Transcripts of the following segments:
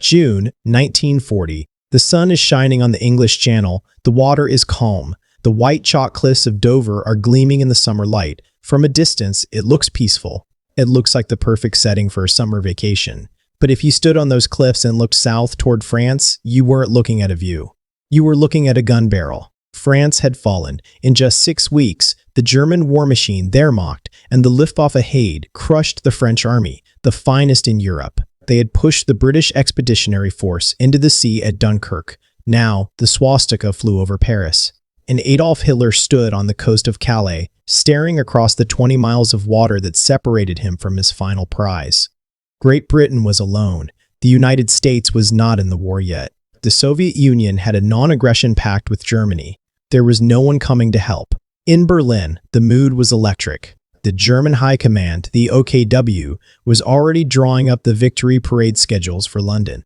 June 1940. The sun is shining on the English Channel. The water is calm. The white chalk cliffs of Dover are gleaming in the summer light. From a distance, it looks peaceful. It looks like the perfect setting for a summer vacation. But if you stood on those cliffs and looked south toward France, you weren't looking at a view. You were looking at a gun barrel. France had fallen. In just 6 weeks, the German war machine Wehrmacht and the Luftwaffe had crushed the French army, the finest in Europe. They had pushed the British Expeditionary Force into the sea at Dunkirk. Now, the swastika flew over Paris. And Adolf Hitler stood on the coast of Calais, staring across the 20 miles of water that separated him from his final prize. Great Britain was alone. The United States was not in the war yet. The Soviet Union had a non-aggression pact with Germany. There was no one coming to help. In Berlin, the mood was electric. The German High Command, the OKW, was already drawing up the victory parade schedules for London.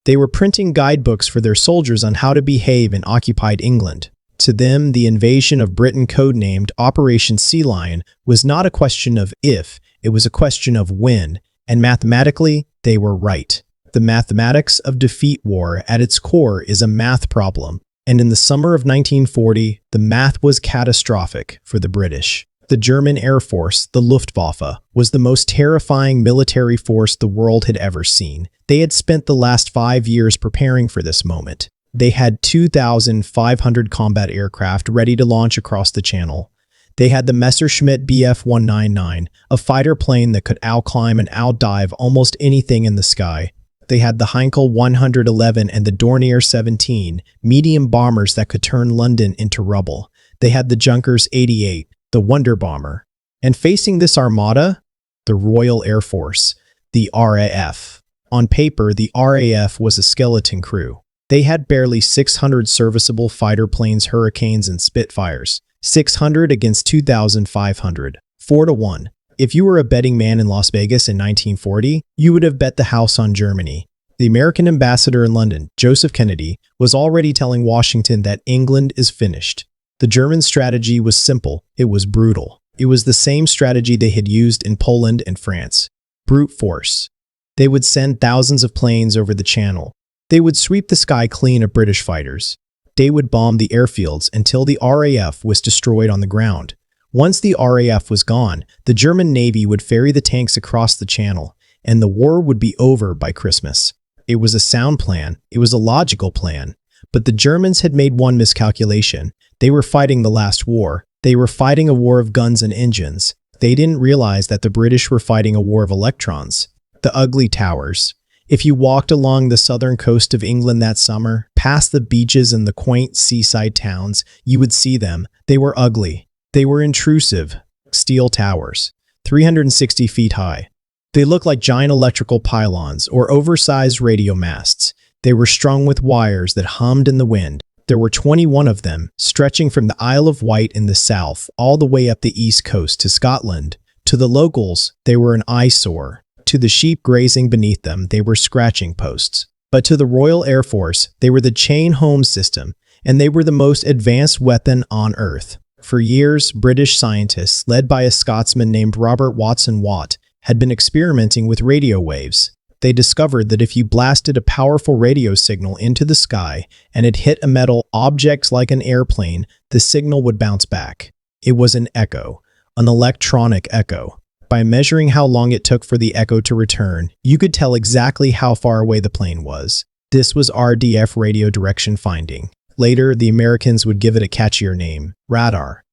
They were printing guidebooks for their soldiers on how to behave in occupied England. To them, the invasion of Britain, codenamed Operation Sea Lion, was not a question of if, it was a question of when, and mathematically, they were right. The mathematics of defeat war at its core is a math problem, and in the summer of 1940, the math was catastrophic for the British. The German Air Force, the Luftwaffe, was the most terrifying military force the world had ever seen. They had spent the last 5 years preparing for this moment. They had 2,500 combat aircraft ready to launch across the channel. They had the Messerschmitt Bf 199, a fighter plane that could outclimb and outdive almost anything in the sky. They had the Heinkel 111 and the Dornier 17, medium bombers that could turn London into rubble. They had the Junkers 88, the Wonder Bomber. And facing this armada, the Royal Air Force, the RAF. On paper, the RAF was a skeleton crew. They had barely 600 serviceable fighter planes, Hurricanes, and Spitfires. 600 against 2,500. 4-1. If you were a betting man in Las Vegas in 1940, you would have bet the house on Germany. The American ambassador in London, Joseph Kennedy, was already telling Washington that England is finished. The German strategy was simple. It was brutal. It was the same strategy they had used in Poland and France. Brute force. They would send thousands of planes over the channel. They would sweep the sky clean of British fighters. They would bomb the airfields until the RAF was destroyed on the ground. Once the RAF was gone, the German Navy would ferry the tanks across the channel, and the war would be over by Christmas. It was a sound plan. It was a logical plan. But the Germans had made one miscalculation. They were fighting the last war. They were fighting a war of guns and engines. They didn't realize that the British were fighting a war of electrons. The ugly towers. If you walked along the southern coast of England that summer, past the beaches and the quaint seaside towns, you would see them. They were ugly. They were intrusive. Steel towers, 360 feet high. They looked like giant electrical pylons or oversized radio masts. They were strung with wires that hummed in the wind. There were 21 of them, stretching from the Isle of Wight in the south all the way up the east coast to Scotland. To the locals, they were an eyesore. To the sheep grazing beneath them, they were scratching posts. But to the Royal Air Force, they were the chain home system, and they were the most advanced weapon on Earth. For years, British scientists, led by a Scotsman named Robert Watson Watt, had been experimenting with radio waves. They discovered that if you blasted a powerful radio signal into the sky and it hit a metal object like an airplane, the signal would bounce back. It was an echo, an electronic echo. By measuring how long it took for the echo to return, you could tell exactly how far away the plane was. This was RDF radio direction finding. Later, the Americans would give it a catchier name, radar.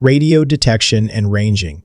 Radio detection and ranging.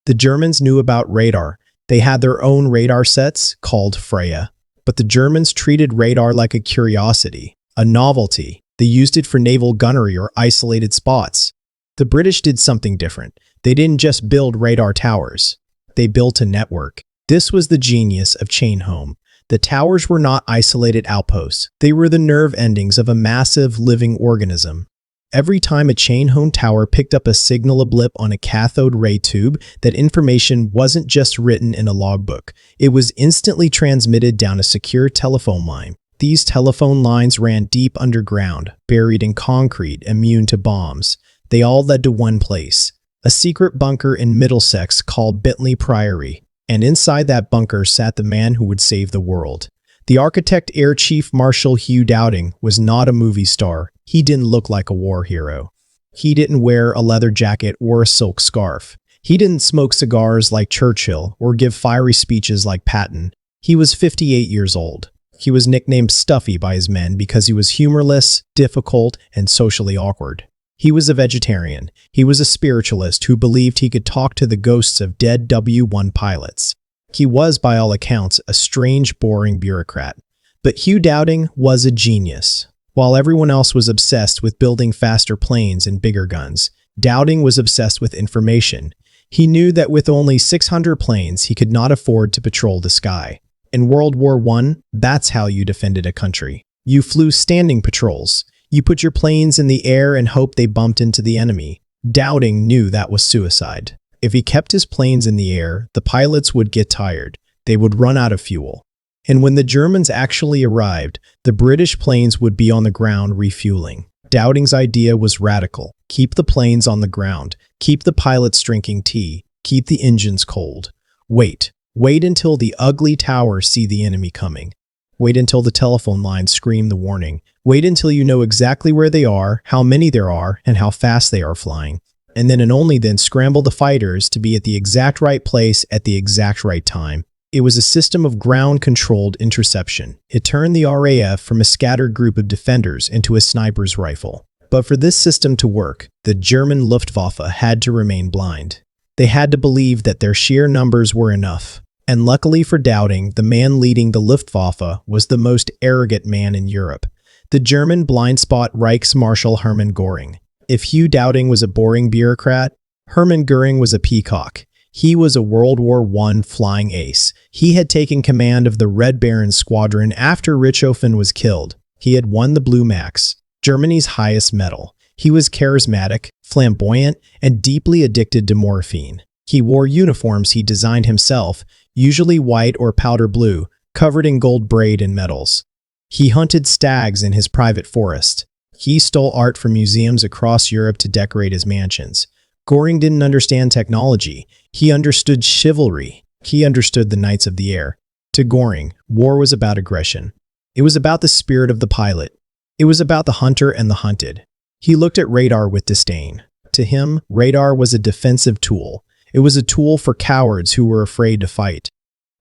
The Germans knew about radar. They had their own radar sets, called Freya. But the Germans treated radar like a curiosity, a novelty. They used it for naval gunnery or isolated spots. The British did something different. They didn't just build radar towers. They built a network. This was the genius of chain home. The towers were not isolated outposts. They were the nerve endings of a massive living organism. Every time a chain home tower picked up a signal, a blip on a cathode ray tube, that information wasn't just written in a logbook. It was instantly transmitted down a secure telephone line. These telephone lines ran deep underground, buried in concrete, immune to bombs. They all led to one place, a secret bunker in Middlesex called Bentley Priory. And inside that bunker sat the man who would save the world. The architect Air Chief Marshal Hugh Dowding was not a movie star. He didn't look like a war hero. He didn't wear a leather jacket or a silk scarf. He didn't smoke cigars like Churchill or give fiery speeches like Patton. He was 58 years old. He was nicknamed Stuffy by his men because he was humorless, difficult, and socially awkward. He was a vegetarian. He was a spiritualist who believed he could talk to the ghosts of dead WWII pilots. He was, by all accounts, a strange, boring bureaucrat. But Hugh Dowding was a genius. While everyone else was obsessed with building faster planes and bigger guns, Dowding was obsessed with information. He knew that with only 600 planes, he could not afford to patrol the sky. In World War I, that's how you defended a country. You flew standing patrols. You put your planes in the air and hoped they bumped into the enemy. Dowding knew that was suicide. If he kept his planes in the air, the pilots would get tired. They would run out of fuel. And when the Germans actually arrived, the British planes would be on the ground refueling. Dowding's idea was radical. Keep the planes on the ground. Keep the pilots drinking tea. Keep the engines cold. Wait until the ugly towers see the enemy coming. Wait until the telephone lines scream the warning. Wait until you know exactly where they are, how many there are, and how fast they are flying. And then and only then scramble the fighters to be at the exact right place at the exact right time. It was a system of ground-controlled interception. It turned the RAF from a scattered group of defenders into a sniper's rifle. But for this system to work, the German Luftwaffe had to remain blind. They had to believe that their sheer numbers were enough. And luckily for Dowding, the man leading the Luftwaffe was the most arrogant man in Europe, the German blind spot Reichsmarschall Hermann Göring. If Hugh Dowding was a boring bureaucrat, Hermann Göring was a peacock. He was a World War I flying ace. He had taken command of the Red Baron squadron after Richthofen was killed. He had won the Blue Max, Germany's highest medal. He was charismatic, flamboyant, and deeply addicted to morphine. He wore uniforms he designed himself, usually white or powder blue, covered in gold braid and medals. He hunted stags in his private forest. He stole art from museums across Europe to decorate his mansions. Göring didn't understand technology. He understood chivalry. He understood the Knights of the Air. To Göring, war was about aggression. It was about the spirit of the pilot. It was about the hunter and the hunted. He looked at radar with disdain. To him, radar was a defensive tool. It was a tool for cowards who were afraid to fight.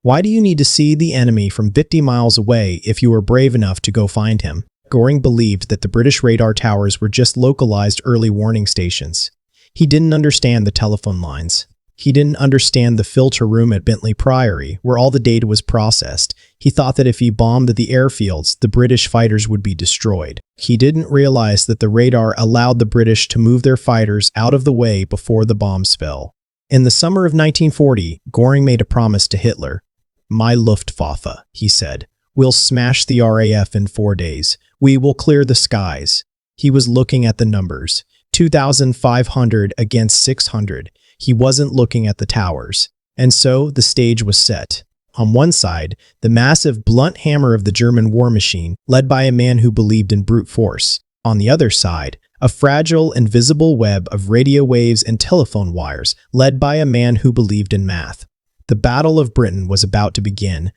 Why do you need to see the enemy from 50 miles away if you were brave enough to go find him? Göring believed that the British radar towers were just localized early warning stations. He didn't understand the telephone lines. He didn't understand the filter room at Bentley Priory, where all the data was processed. He thought that if he bombed the airfields, the British fighters would be destroyed. He didn't realize that the radar allowed the British to move their fighters out of the way before the bombs fell. In the summer of 1940, Göring made a promise to Hitler. "My Luftwaffe," he said, "will smash the RAF in 4 days. We will clear the skies." He was looking at the numbers. 2,500 against 600. He wasn't looking at the towers. And so the stage was set. On one side, the massive blunt hammer of the German war machine, led by a man who believed in brute force. On the other side, a fragile, invisible web of radio waves and telephone wires, led by a man who believed in math. The Battle of Britain was about to begin,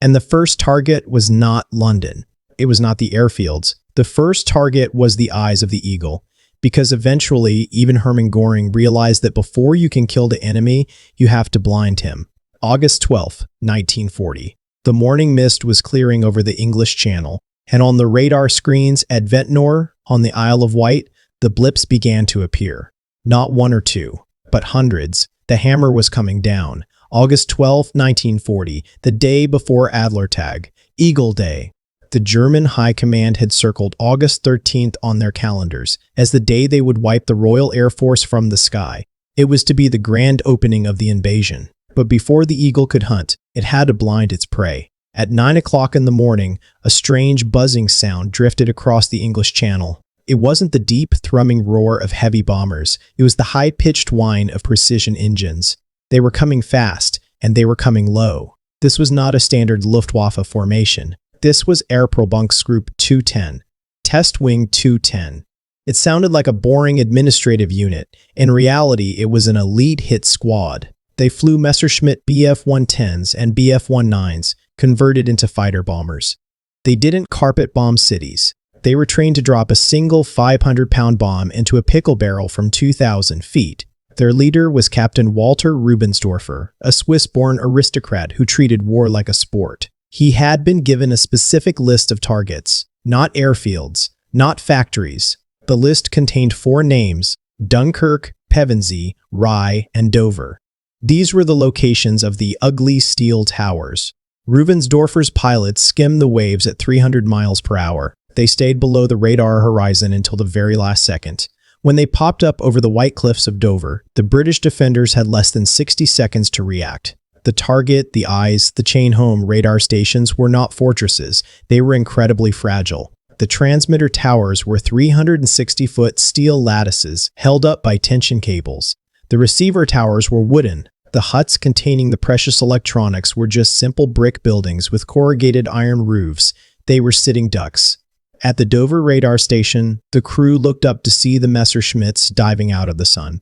and the first target was not London. It was not the airfields. The first target was the eyes of the eagle, because eventually, even Hermann Göring realized that before you can kill the enemy, you have to blind him. August 12, 1940. The morning mist was clearing over the English Channel, and on the radar screens at Ventnor, on the Isle of Wight, the blips began to appear. Not one or two, but hundreds. The hammer was coming down. August 12, 1940, the day before Adlertag, Eagle Day. The German High Command had circled August 13th on their calendars as the day they would wipe the Royal Air Force from the sky. It was to be the grand opening of the invasion. But before the eagle could hunt, it had to blind its prey. At 9 o'clock in the morning, a strange buzzing sound drifted across the English Channel. It wasn't the deep, thrumming roar of heavy bombers. It was the high-pitched whine of precision engines. They were coming fast, and they were coming low. This was not a standard Luftwaffe formation. This was Airprobungsgruppe 210, Test Wing 210. It sounded like a boring administrative unit. In reality, it was an elite hit squad. They flew Messerschmitt Bf-110s and Bf-19s, converted into fighter bombers. They didn't carpet bomb cities. They were trained to drop a single 500-pound bomb into a pickle barrel from 2,000 feet. Their leader was Captain Walter Rubensdorfer, a Swiss-born aristocrat who treated war like a sport. He had been given a specific list of targets, not airfields, not factories. The list contained 4 names: Dunkirk, Pevensey, Rye, and Dover. These were the locations of the ugly steel towers. Rubensdorfer's pilots skimmed the waves at 300 miles per hour. They stayed below the radar horizon until the very last second. When they popped up over the white cliffs of Dover, the British defenders had less than 60 seconds to react. The target, the eyes, the chain home radar stations were not fortresses. They were incredibly fragile. The transmitter towers were 360-foot steel lattices held up by tension cables. The receiver towers were wooden. The huts containing the precious electronics were just simple brick buildings with corrugated iron roofs. They were sitting ducks. At the Dover radar station, the crew looked up to see the Messerschmitts diving out of the sun.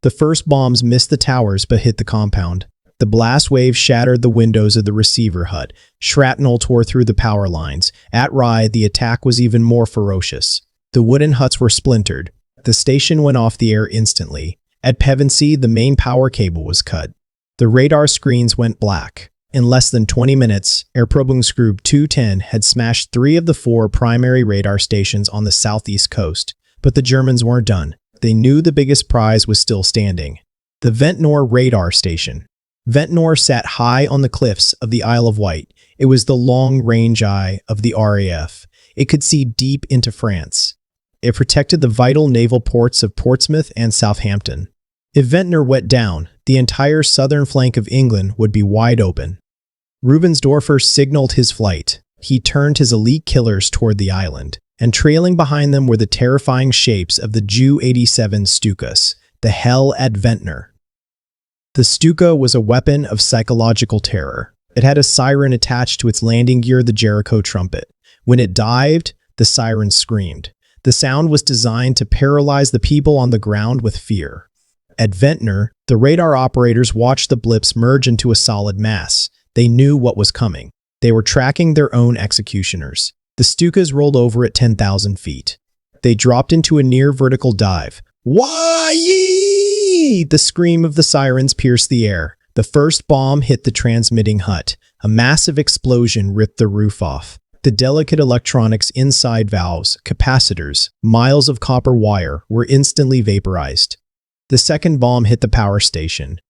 The first bombs missed the towers but hit the compound. The blast wave shattered the windows of the receiver hut. Shrapnel tore through the power lines. At Rye, the attack was even more ferocious. The wooden huts were splintered. The station went off the air instantly. At Pevensey, the main power cable was cut. The radar screens went black. In less than 20 minutes, Erprobungsgruppe 210 had smashed 3 of the 4 primary radar stations on the southeast coast. But the Germans weren't done. They knew the biggest prize was still standing: the Ventnor radar station. Ventnor sat high on the cliffs of the Isle of Wight. It was the long-range eye of the RAF. It could see deep into France. It protected the vital naval ports of Portsmouth and Southampton. If Ventnor went down, the entire southern flank of England would be wide open. Rubensdorfer signaled his flight. He turned his elite killers toward the island, and trailing behind them were the terrifying shapes of the Ju-87 Stukas, the hell at Ventnor. The Stuka was a weapon of psychological terror. It had a siren attached to its landing gear, the Jericho trumpet. When it dived, the siren screamed. The sound was designed to paralyze the people on the ground with fear. At Ventnor, the radar operators watched the blips merge into a solid mass. They knew what was coming. They were tracking their own executioners. The Stukas rolled over at 10,000 feet. They dropped into a near vertical dive. WWII! The scream of the sirens pierced the air. The first bomb hit the transmitting hut. A massive explosion ripped the roof off. The delicate electronics inside valves, capacitors, miles of copper wire were instantly vaporized. The second bomb hit the power station.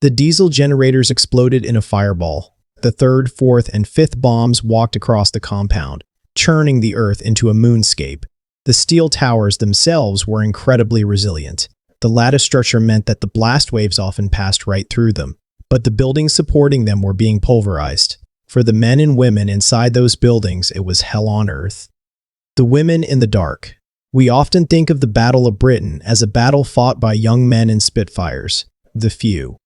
The diesel generators exploded in a fireball. The third, fourth, and fifth bombs walked across the compound, churning the earth into a moonscape. The steel towers themselves were incredibly resilient. The lattice structure meant that the blast waves often passed right through them, but the buildings supporting them were being pulverized. For the men and women inside those buildings, it was hell on earth. The women in the dark. We often think of the Battle of Britain as a battle fought by young men in Spitfires, the few.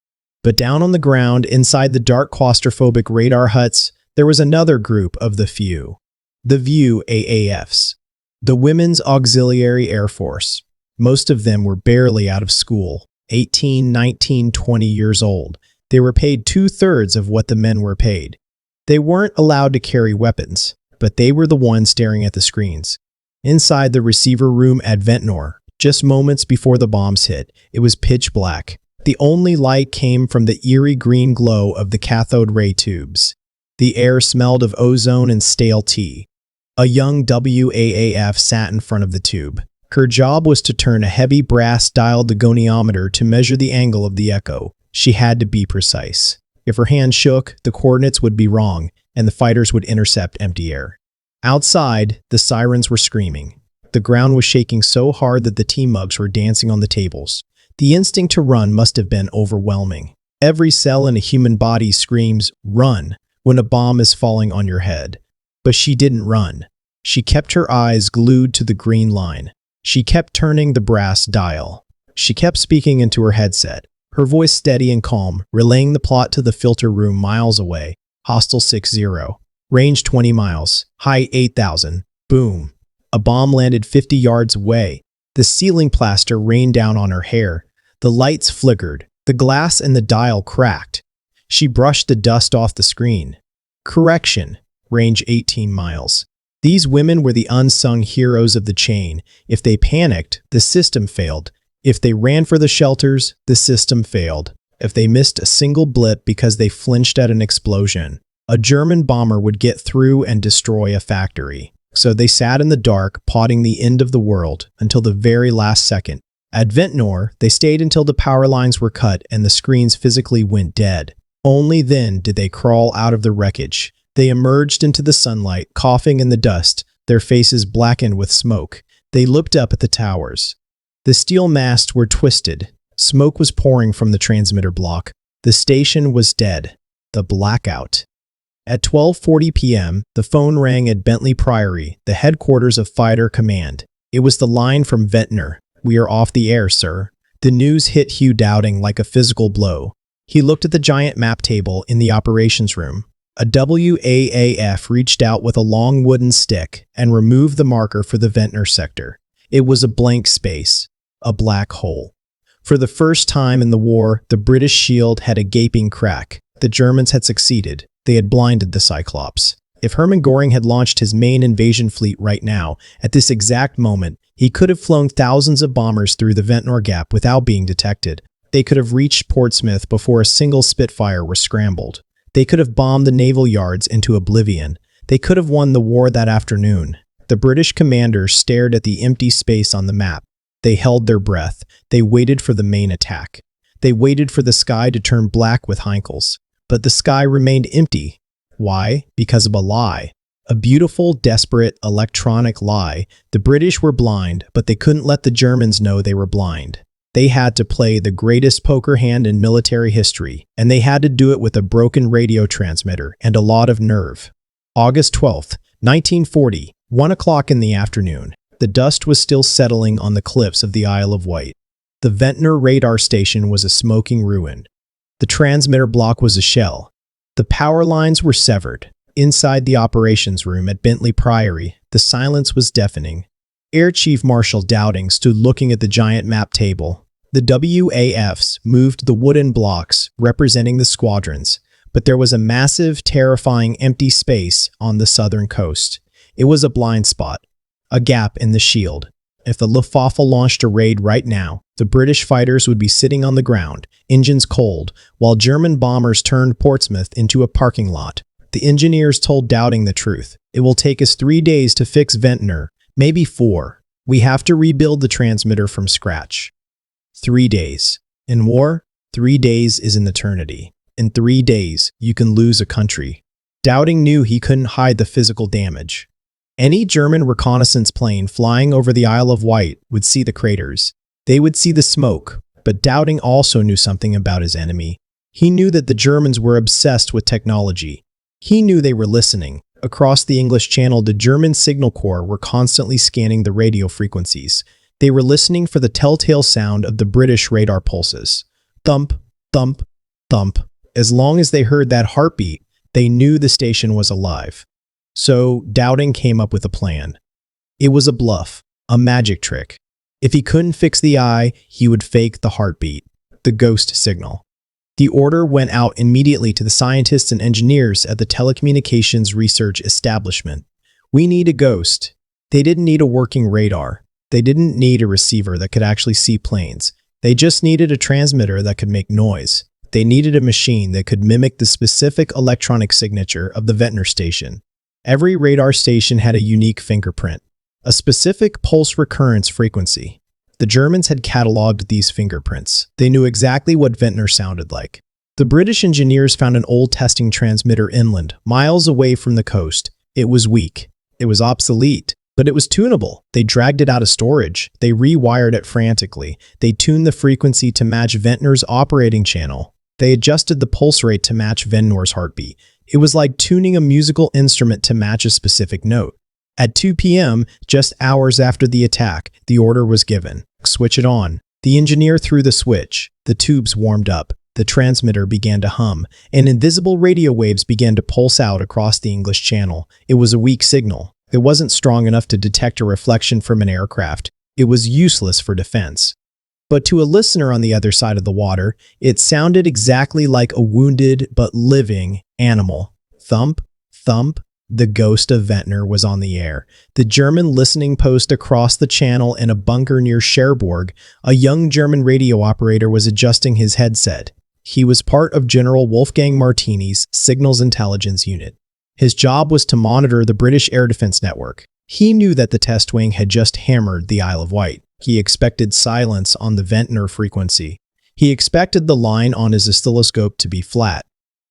But down on the ground, inside the dark claustrophobic radar huts, there was another group of the few. The WAAFs. The Women's Auxiliary Air Force. Most of them were barely out of school, 18, 19, 20 years old. They were paid 2/3 of what the men were paid. They weren't allowed to carry weapons, but they were the ones staring at the screens. Inside the receiver room at Ventnor, just moments before the bombs hit, it was pitch black. The only light came from the eerie green glow of the cathode ray tubes. The air smelled of ozone and stale tea. A young WAAF sat in front of the tube. Her job was to turn a heavy brass-dialed goniometer to measure the angle of the echo. She had to be precise. If her hand shook, the coordinates would be wrong, and the fighters would intercept empty air. Outside, the sirens were screaming. The ground was shaking so hard that the tea mugs were dancing on the tables. The instinct to run must have been overwhelming. Every cell in a human body screams, "Run," when a bomb is falling on your head. But she didn't run. She kept her eyes glued to the green line. She kept turning the brass dial. She kept speaking into her headset, her voice steady and calm, relaying the plot to the filter room miles away. Hostile 6-0. Range 20 miles. Height 8,000. Boom. A bomb landed 50 yards away. The ceiling plaster rained down on her hair. The lights flickered. The glass in the dial cracked. She brushed the dust off the screen. Correction, range 18 miles. These women were the unsung heroes of the chain. If they panicked, the system failed. If they ran for the shelters, the system failed. If they missed a single blip because they flinched at an explosion, a German bomber would get through and destroy a factory. So they sat in the dark, plotting the end of the world until the very last second. At Ventnor, they stayed until the power lines were cut and the screens physically went dead. Only then did they crawl out of the wreckage. They emerged into the sunlight, coughing in the dust, their faces blackened with smoke. They looked up at the towers. The steel masts were twisted. Smoke was pouring from the transmitter block. The station was dead. The blackout. At 12:40 p.m., the phone rang at Bentley Priory, the headquarters of Fighter Command. It was the line from Ventnor. "We are off the air, sir." The news hit Hugh Dowding like a physical blow. He looked at the giant map table in the operations room. A WAAF reached out with a long wooden stick and removed the marker for the Ventnor sector. It was a blank space, a black hole. For the first time in the war, the British shield had a gaping crack. The Germans had succeeded. They had blinded the Cyclops. If Hermann Göring had launched his main invasion fleet right now, at this exact moment, he could have flown thousands of bombers through the Ventnor Gap without being detected. They could have reached Portsmouth before a single Spitfire was scrambled. They could have bombed the naval yards into oblivion. They could have won the war that afternoon. The British commanders stared at the empty space on the map. They held their breath. They waited for the main attack. They waited for the sky to turn black with Heinkel's. But the sky remained empty. Why? Because of a lie. A beautiful, desperate, electronic lie. The British were blind, but they couldn't let the Germans know they were blind. They had to play the greatest poker hand in military history, and they had to do it with a broken radio transmitter and a lot of nerve. August 12th, 1940, 1 o'clock in the afternoon. The dust was still settling on the cliffs of the Isle of Wight. The Ventnor radar station was a smoking ruin. The transmitter block was a shell. The power lines were severed. Inside the operations room at Bentley Priory, the silence was deafening. Air Chief Marshal Dowding stood looking at the giant map table. The WAFs moved the wooden blocks representing the squadrons, but there was a massive, terrifying empty space on the southern coast. It was a blind spot, a gap in the shield. If the Luftwaffe launched a raid right now, the British fighters would be sitting on the ground, engines cold, while German bombers turned Portsmouth into a parking lot. The engineers told Dowding the truth. "It will take us 3 days to fix Ventnor, maybe 4. We have to rebuild the transmitter from scratch." 3 days. In war, 3 days is an eternity. In 3 days, you can lose a country. Dowding knew he couldn't hide the physical damage. Any German reconnaissance plane flying over the Isle of Wight would see the craters. They would see the smoke, but Dowding also knew something about his enemy. He knew that the Germans were obsessed with technology. He knew they were listening. Across the English Channel, the German Signal Corps were constantly scanning the radio frequencies. They were listening for the telltale sound of the British radar pulses. Thump, thump, thump. As long as they heard that heartbeat, they knew the station was alive. So Dowding came up with a plan. It was a bluff, a magic trick. If he couldn't fix the eye, he would fake the heartbeat, the ghost signal. The order went out immediately to the scientists and engineers at the Telecommunications Research Establishment. "We need a ghost." They didn't need a working radar. They didn't need a receiver that could actually see planes. They just needed a transmitter that could make noise. They needed a machine that could mimic the specific electronic signature of the Ventnor station. Every radar station had a unique fingerprint, a specific pulse recurrence frequency. The Germans had cataloged these fingerprints. They knew exactly what Ventnor sounded like. The British engineers found an old testing transmitter inland, miles away from the coast. It was weak. It was obsolete, but it was tunable. They dragged it out of storage. They rewired it frantically. They tuned the frequency to match Ventnor's operating channel. They adjusted the pulse rate to match Ventnor's heartbeat. It was like tuning a musical instrument to match a specific note. At 2 p.m., just hours after the attack, the order was given. "Switch it on." The engineer threw the switch. The tubes warmed up. The transmitter began to hum, and invisible radio waves began to pulse out across the English Channel. It was a weak signal. It wasn't strong enough to detect a reflection from an aircraft. It was useless for defense. But to a listener on the other side of the water, it sounded exactly like a wounded but living animal. Thump, Thump. The ghost of Ventnor was on the air. The German listening post across the channel in a bunker near Cherbourg, a young German radio operator was adjusting his headset. He was part of General Wolfgang Martini's Signals Intelligence Unit. His job was to monitor the British air defense network. He knew that the test wing had just hammered the Isle of Wight. He expected silence on the Ventnor frequency. He expected the line on his oscilloscope to be flat.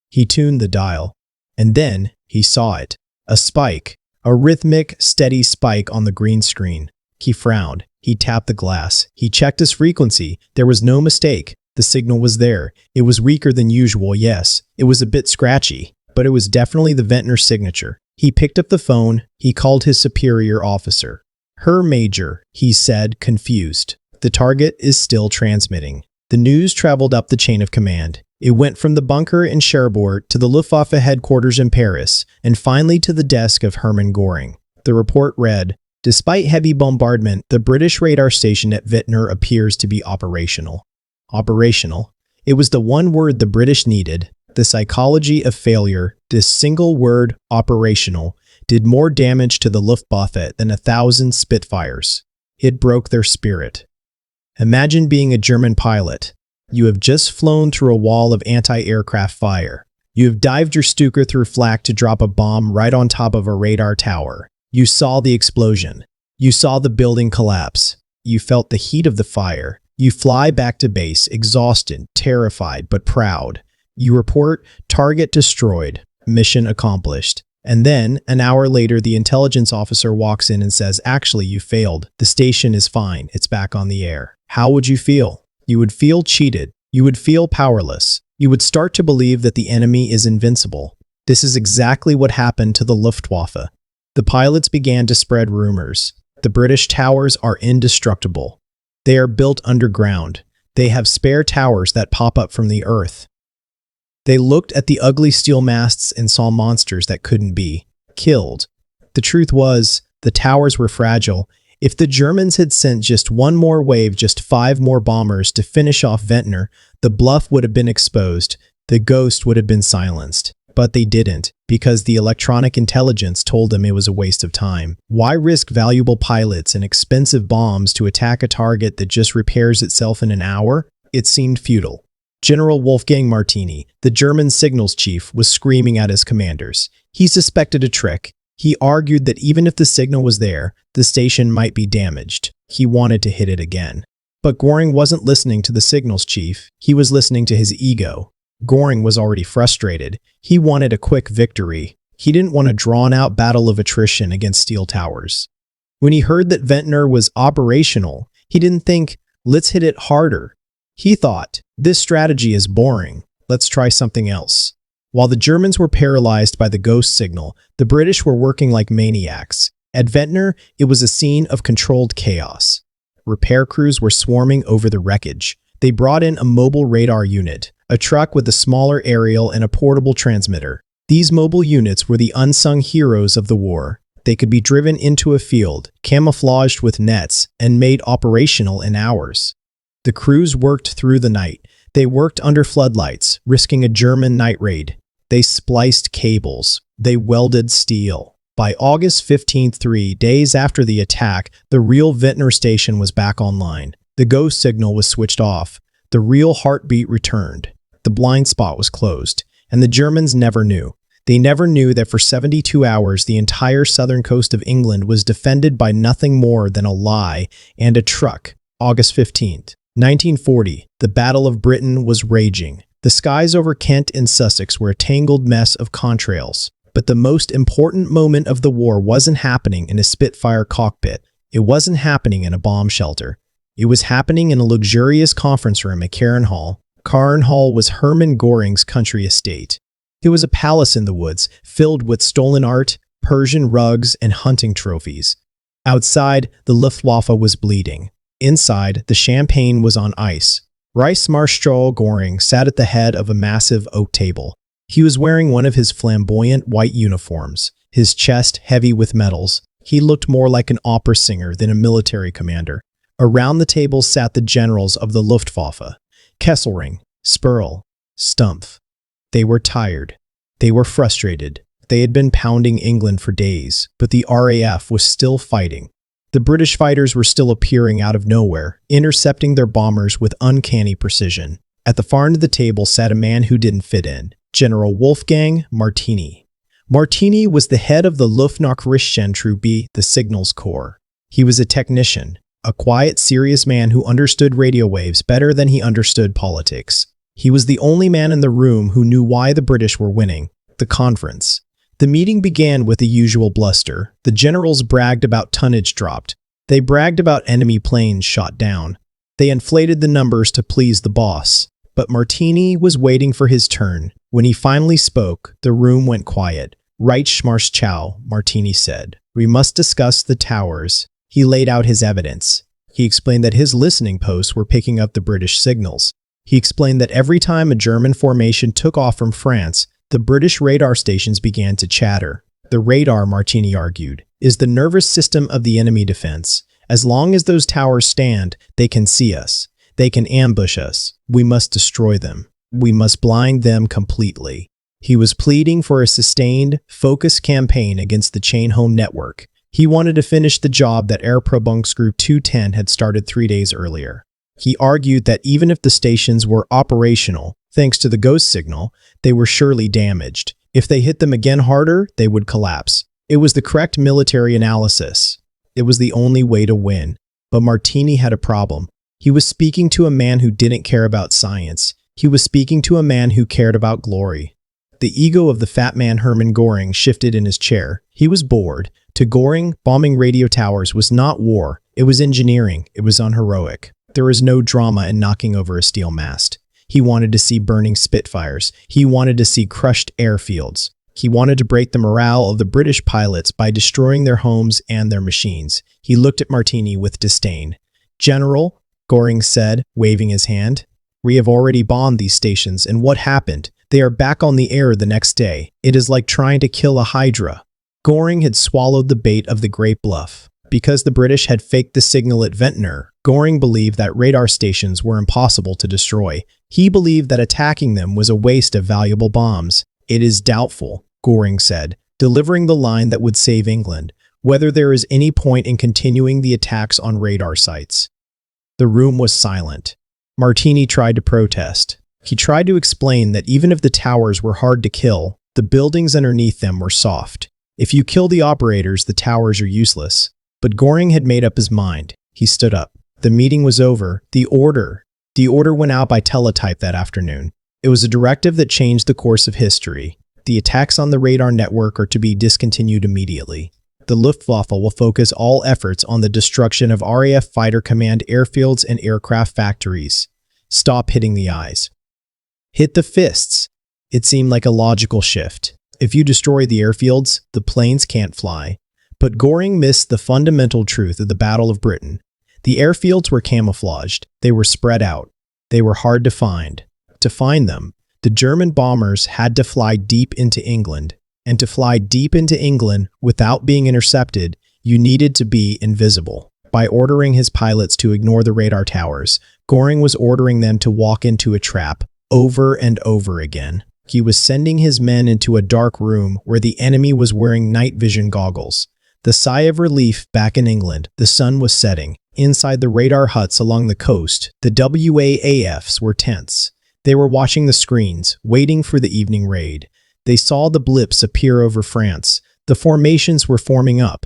He tuned the dial. And then he saw it. A spike. A rhythmic, steady spike on the green screen. He frowned. He tapped the glass. He checked his frequency. There was no mistake. The signal was there. It was weaker than usual, yes. It was a bit scratchy, but it was definitely the Ventnor signature. He picked up the phone. He called his superior officer. "Herr Major," he said, confused. "The target is still transmitting." The news traveled up the chain of command. It went from the bunker in Cherbourg to the Luftwaffe headquarters in Paris, and finally to the desk of Hermann Göring. The report read, "Despite heavy bombardment, the British radar station at Ventnor appears to be operational." Operational. It was the one word the British needed. The psychology of failure, this single word, operational, did more damage to the Luftwaffe than 1,000 Spitfires. It broke their spirit. Imagine being a German pilot. You have just flown through a wall of anti-aircraft fire. You have dived your Stuka through flak to drop a bomb right on top of a radar tower. You saw the explosion. You saw the building collapse. You felt the heat of the fire. You fly back to base, exhausted, terrified, but proud. You report, target destroyed, mission accomplished. And then, an hour later, the intelligence officer walks in and says, "Actually, you failed. The station is fine. It's back on the air." How would you feel? You would feel cheated. You would feel powerless. You would start to believe that the enemy is invincible. This is exactly what happened to the Luftwaffe. The pilots began to spread rumors. The British towers are indestructible. They are built underground. They have spare towers that pop up from the earth. They looked at the ugly steel masts and saw monsters that couldn't be killed. The truth was, the towers were fragile. If the Germans had sent just one more wave, just 5 more bombers to finish off Ventnor, the bluff would have been exposed, the ghost would have been silenced. But they didn't, because the electronic intelligence told them it was a waste of time. Why risk valuable pilots and expensive bombs to attack a target that just repairs itself in an hour? It seemed futile. General Wolfgang Martini, the German signals chief, was screaming at his commanders. He suspected a trick. He argued that even if the signal was there, the station might be damaged. He wanted to hit it again. But Göring wasn't listening to the signals chief. He was listening to his ego. Göring was already frustrated. He wanted a quick victory. He didn't want a drawn-out battle of attrition against steel towers. When he heard that Ventnor was operational, he didn't think, "Let's hit it harder." He thought, "This strategy is boring. Let's try something else." While the Germans were paralyzed by the ghost signal, the British were working like maniacs. At Ventnor, it was a scene of controlled chaos. Repair crews were swarming over the wreckage. They brought in a mobile radar unit, a truck with a smaller aerial and a portable transmitter. These mobile units were the unsung heroes of the war. They could be driven into a field, camouflaged with nets, and made operational in hours. The crews worked through the night. They worked under floodlights, risking a German night raid. They spliced cables. They welded steel. By August 15th, 3 days after the attack, the real Ventnor station was back online. The ghost signal was switched off. The real heartbeat returned. The blind spot was closed. And the Germans never knew. They never knew that for 72 hours, the entire southern coast of England was defended by nothing more than a lie and a truck. August 15th, 1940, the Battle of Britain was raging. The skies over Kent and Sussex were a tangled mess of contrails. But the most important moment of the war wasn't happening in a Spitfire cockpit. It wasn't happening in a bomb shelter. It was happening in a luxurious conference room at Cairn Hall. Cairn Hall was Hermann Göring's country estate. It was a palace in the woods, filled with stolen art, Persian rugs, and hunting trophies. Outside, the Luftwaffe was bleeding. Inside, the champagne was on ice. Reichsmarschall Göring sat at the head of a massive oak table. He was wearing one of his flamboyant white uniforms, his chest heavy with medals. He looked more like an opera singer than a military commander. Around the table sat the generals of the Luftwaffe, Kesselring, Spurl, Stumpf. They were tired. They were frustrated. They had been pounding England for days, but the RAF was still fighting. The British fighters were still appearing out of nowhere, intercepting their bombers with uncanny precision. At the far end of the table sat a man who didn't fit in, General Wolfgang Martini. Martini was the head of the Luftwaffe, the Signals Corps. He was a technician, a quiet, serious man who understood radio waves better than he understood politics. He was the only man in the room who knew why the British were winning the conference. The meeting began with the usual bluster. The generals bragged about tonnage dropped. They bragged about enemy planes shot down. They inflated the numbers to please the boss. But Martini was waiting for his turn. When he finally spoke, the room went quiet. Reichsmarschall, Martini said. We must discuss the towers. He laid out his evidence. He explained that his listening posts were picking up the British signals. He explained that every time a German formation took off from France, the British radar stations began to chatter. The radar, Martini argued, is the nervous system of the enemy defense. As long as those towers stand, they can see us. They can ambush us. We must destroy them. We must blind them completely. He was pleading for a sustained, focused campaign against the chain home network. He wanted to finish the job that Airprobungsgruppe 210 had started 3 days earlier. He argued that even if the stations were operational, thanks to the ghost signal, they were surely damaged. If they hit them again harder, they would collapse. It was the correct military analysis. It was the only way to win. But Martini had a problem. He was speaking to a man who didn't care about science. He was speaking to a man who cared about glory. The ego of the fat man Hermann Göring shifted in his chair. He was bored. To Göring, bombing radio towers was not war. It was engineering. It was unheroic. There was no drama in knocking over a steel mast. He wanted to see burning Spitfires. He wanted to see crushed airfields. He wanted to break the morale of the British pilots by destroying their homes and their machines. He looked at Martini with disdain. General, Göring said, waving his hand, we have already bombed these stations, and what happened? They are back on the air the next day. It is like trying to kill a hydra. Göring had swallowed the bait of the Great Bluff. Because the British had faked the signal at Ventnor, Göring believed that radar stations were impossible to destroy. He believed that attacking them was a waste of valuable bombs. It is doubtful, Göring said, delivering the line that would save England, whether there is any point in continuing the attacks on radar sites. The room was silent. Martini tried to protest. He tried to explain that even if the towers were hard to kill, the buildings underneath them were soft. If you kill the operators, the towers are useless. But Göring had made up his mind. He stood up. The meeting was over. The order went out by teletype that afternoon. It was a directive that changed the course of history. The attacks on the radar network are to be discontinued immediately. The Luftwaffe will focus all efforts on the destruction of RAF fighter command airfields and aircraft factories. Stop hitting the eyes. Hit the fists. It seemed like a logical shift. If you destroy the airfields, the planes can't fly. But Göring missed the fundamental truth of the Battle of Britain. The airfields were camouflaged. They were spread out. They were hard to find. To find them, the German bombers had to fly deep into England. And to fly deep into England without being intercepted, you needed to be invisible. By ordering his pilots to ignore the radar towers, Göring was ordering them to walk into a trap over and over again. He was sending his men into a dark room where the enemy was wearing night vision goggles. The sigh of relief back in England, the sun was setting. Inside the radar huts along the coast, the WAAFs were tense. They were watching the screens, waiting for the evening raid. They saw the blips appear over France. The formations were forming up.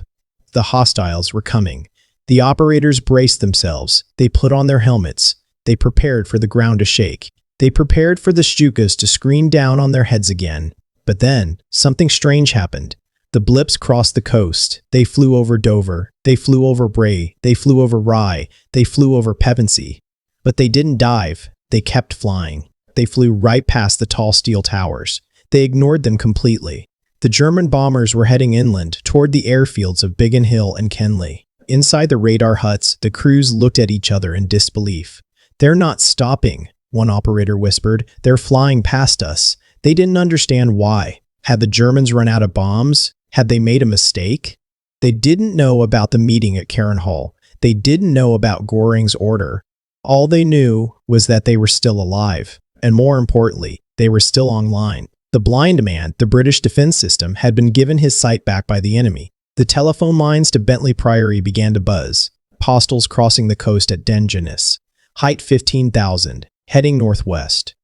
The hostiles were coming. The operators braced themselves. They put on their helmets. They prepared for the ground to shake. They prepared for the Stukas to screen down on their heads again. But then, something strange happened. The blips crossed the coast. They flew over Dover. They flew over Bray. They flew over Rye. They flew over Pevensey. But they didn't dive. They kept flying. They flew right past the tall steel towers. They ignored them completely. The German bombers were heading inland toward the airfields of Biggin Hill and Kenley. Inside the radar huts, the crews looked at each other in disbelief. "They're not stopping," one operator whispered. "They're flying past us." They didn't understand why. Had the Germans run out of bombs? Had they made a mistake? They didn't know about the meeting at Karen Hall. They didn't know about Göring's order. All they knew was that they were still alive. And more importantly, they were still online. The blind man, the British defense system, had been given his sight back by the enemy. The telephone lines to Bentley Priory began to buzz. Hostiles crossing the coast at Dungeness. Height 15,000, heading northwest.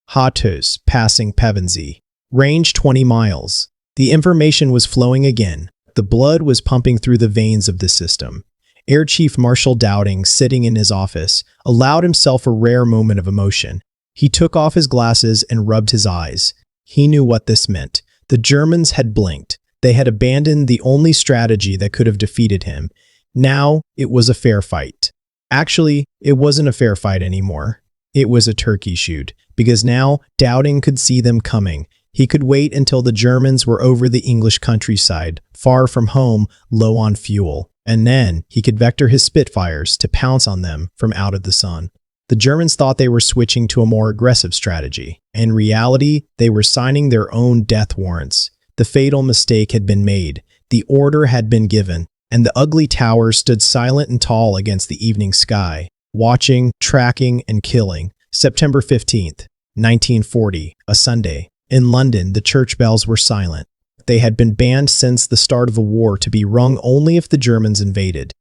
Hatos, passing Pevensey. Range 20 miles. The information was flowing again. The blood was pumping through the veins of the system. Air Chief Marshal Dowding, sitting in his office, allowed himself a rare moment of emotion. He took off his glasses and rubbed his eyes. He knew what this meant. The Germans had blinked. They had abandoned the only strategy that could have defeated him. Now, it was a fair fight. Actually, it wasn't a fair fight anymore. It was a turkey shoot, because now Dowding could see them coming. He could wait until the Germans were over the English countryside, far from home, low on fuel, and then he could vector his Spitfires to pounce on them from out of the sun. The Germans thought they were switching to a more aggressive strategy. In reality, they were signing their own death warrants. The fatal mistake had been made. The order had been given, and the ugly towers stood silent and tall against the evening sky, watching, tracking, and killing. September 15th, 1940, a Sunday. In London, the church bells were silent. They had been banned since the start of the war to be rung only if the Germans invaded.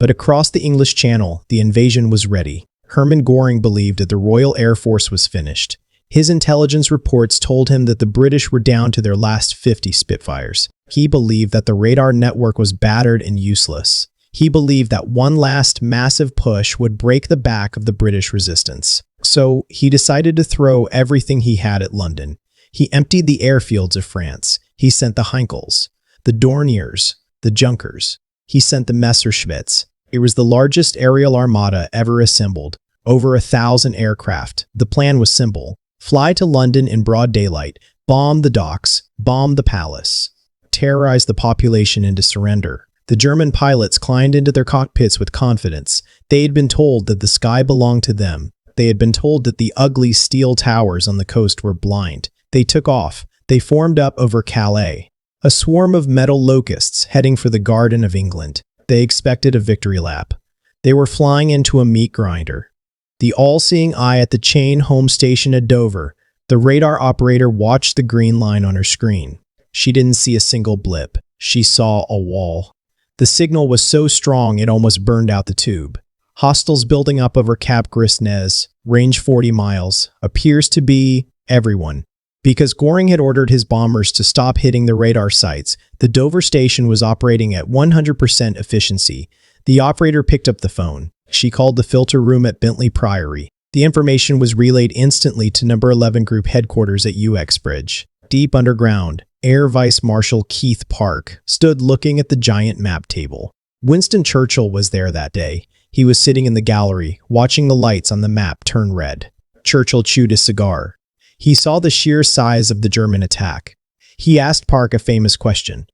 But across the English Channel, the invasion was ready. Hermann Göring believed that the Royal Air Force was finished. His intelligence reports told him that the British were down to their last 50 Spitfires. He believed that the radar network was battered and useless. He believed that one last massive push would break the back of the British resistance. So he decided to throw everything he had at London. He emptied the airfields of France. He sent the Heinkels, the Dorniers, the Junkers. He sent the Messerschmitts. It was the largest aerial armada ever assembled, over 1,000 aircraft. The plan was simple. Fly to London in broad daylight, bomb the docks, bomb the palace, terrorize the population into surrender. The German pilots climbed into their cockpits with confidence. They had been told that the sky belonged to them. They had been told that the ugly steel towers on the coast were blind. They took off. They formed up over Calais. A swarm of metal locusts heading for the Garden of England. They expected a victory lap. They were flying into a meat grinder. The all-seeing eye at the chain home station at Dover. The radar operator watched the green line on her screen. She didn't see a single blip. She saw a wall. The signal was so strong it almost burned out the tube. Hostiles building up over Cap Gris-Nez, range 40 miles, appears to be everyone. Because Göring had ordered his bombers to stop hitting the radar sites, the Dover station was operating at 100% efficiency. The operator picked up the phone. She called the filter room at Bentley Priory. The information was relayed instantly to No. 11 Group headquarters at Uxbridge. Deep underground, Air Vice Marshal Keith Park stood looking at the giant map table. Winston Churchill was there that day. He was sitting in the gallery, watching the lights on the map turn red. Churchill chewed his cigar. He saw the sheer size of the German attack. He asked Park a famous question.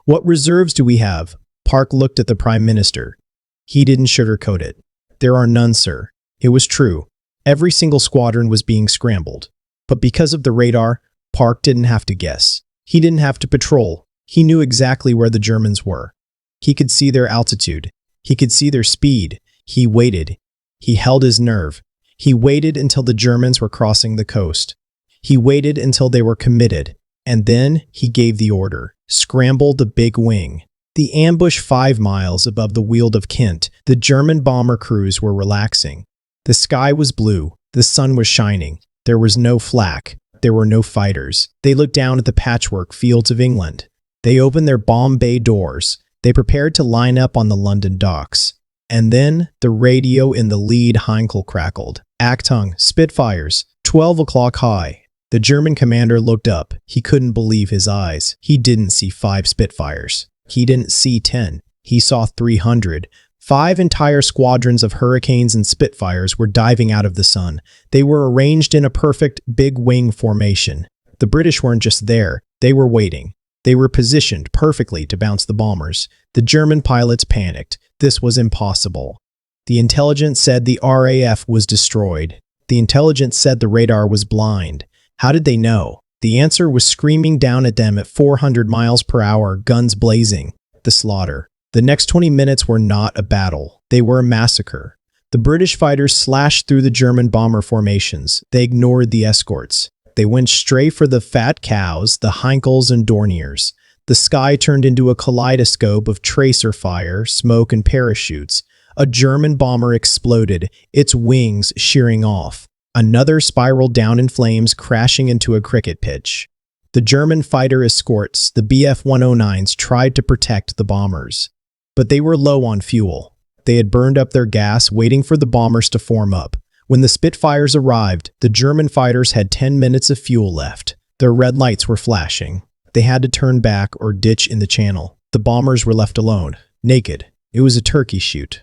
"What reserves do we have?" Park looked at the Prime Minister. He didn't sugarcoat it. "There are none, sir." It was true. Every single squadron was being scrambled. But because of the radar, Park didn't have to guess. He didn't have to patrol. He knew exactly where the Germans were. He could see their altitude. He could see their speed. He waited. He held his nerve. He waited until the Germans were crossing the coast. He waited until they were committed. And then he gave the order. Scramble the big wing. The ambush 5 miles above the Weald of Kent, the German bomber crews were relaxing. The sky was blue. The sun was shining. There was no flak. There were no fighters. They looked down at the patchwork fields of England. They opened their bomb bay doors. They prepared to line up on the London docks. And then the radio in the lead Heinkel crackled. Achtung, Spitfires, 12 o'clock high. The German commander looked up. He couldn't believe his eyes. He didn't see 5 Spitfires. He didn't see 10. He saw 300. 5 entire squadrons of Hurricanes and Spitfires were diving out of the sun. They were arranged in a perfect big wing formation. The British weren't just there. They were waiting. They were positioned perfectly to bounce the bombers. The German pilots panicked. This was impossible. The intelligence said the RAF was destroyed. The intelligence said the radar was blind. How did they know? The answer was screaming down at them at 400 miles per hour, guns blazing. The slaughter. The next 20 minutes were not a battle. They were a massacre. The British fighters slashed through the German bomber formations. They ignored the escorts. They went straight for the fat cows, the Heinkels and Dorniers. The sky turned into a kaleidoscope of tracer fire, smoke, and parachutes. A German bomber exploded, its wings shearing off. Another spiraled down in flames, crashing into a cricket pitch. The German fighter escorts, the Bf-109s, tried to protect the bombers. But they were low on fuel. They had burned up their gas, waiting for the bombers to form up. When the Spitfires arrived, the German fighters had 10 minutes of fuel left. Their red lights were flashing. They had to turn back or ditch in the channel. The bombers were left alone, naked. It was a turkey shoot.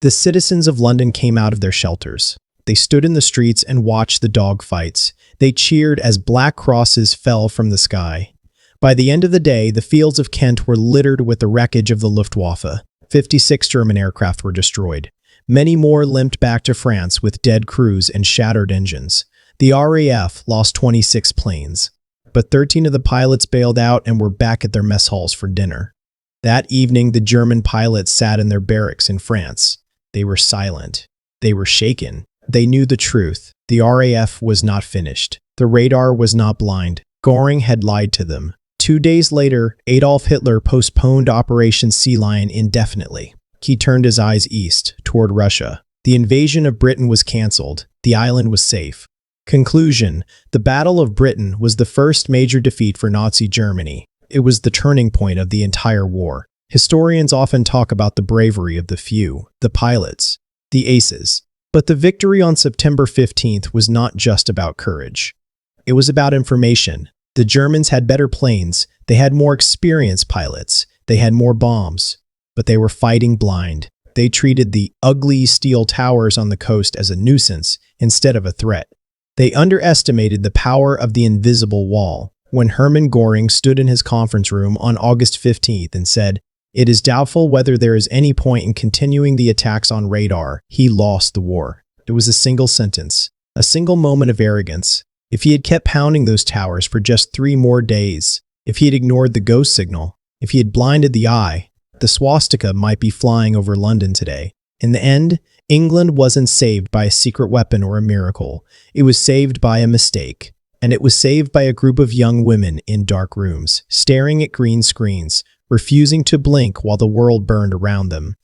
The citizens of London came out of their shelters. They stood in the streets and watched the dogfights. They cheered as black crosses fell from the sky. By the end of the day, the fields of Kent were littered with the wreckage of the Luftwaffe. 56 German aircraft were destroyed. Many more limped back to France with dead crews and shattered engines. The RAF lost 26 planes, but 13 of the pilots bailed out and were back at their mess halls for dinner. That evening, the German pilots sat in their barracks in France. They were silent. They were shaken. They knew the truth. The RAF was not finished. The radar was not blind. Göring had lied to them. 2 days later, Adolf Hitler postponed Operation Sea Lion indefinitely. He turned his eyes east, toward Russia. The invasion of Britain was cancelled. The island was safe. Conclusion: the Battle of Britain was the first major defeat for Nazi Germany. It was the turning point of the entire war. Historians often talk about the bravery of the few, the pilots, the aces. But the victory on September 15th was not just about courage. It was about information. The Germans had better planes. They had more experienced pilots. They had more bombs. But they were fighting blind. They treated the ugly steel towers on the coast as a nuisance instead of a threat. They underestimated the power of the invisible wall. When Hermann Göring stood in his conference room on August 15th and said, "It is doubtful whether there is any point in continuing the attacks on radar," he lost the war. It was a single sentence, a single moment of arrogance. If he had kept pounding those towers for just 3 more days, if he had ignored the ghost signal, if he had blinded the eye, the swastika might be flying over London today. In the end, England wasn't saved by a secret weapon or a miracle. It was saved by a mistake. And it was saved by a group of young women in dark rooms, staring at green screens, refusing to blink while the world burned around them.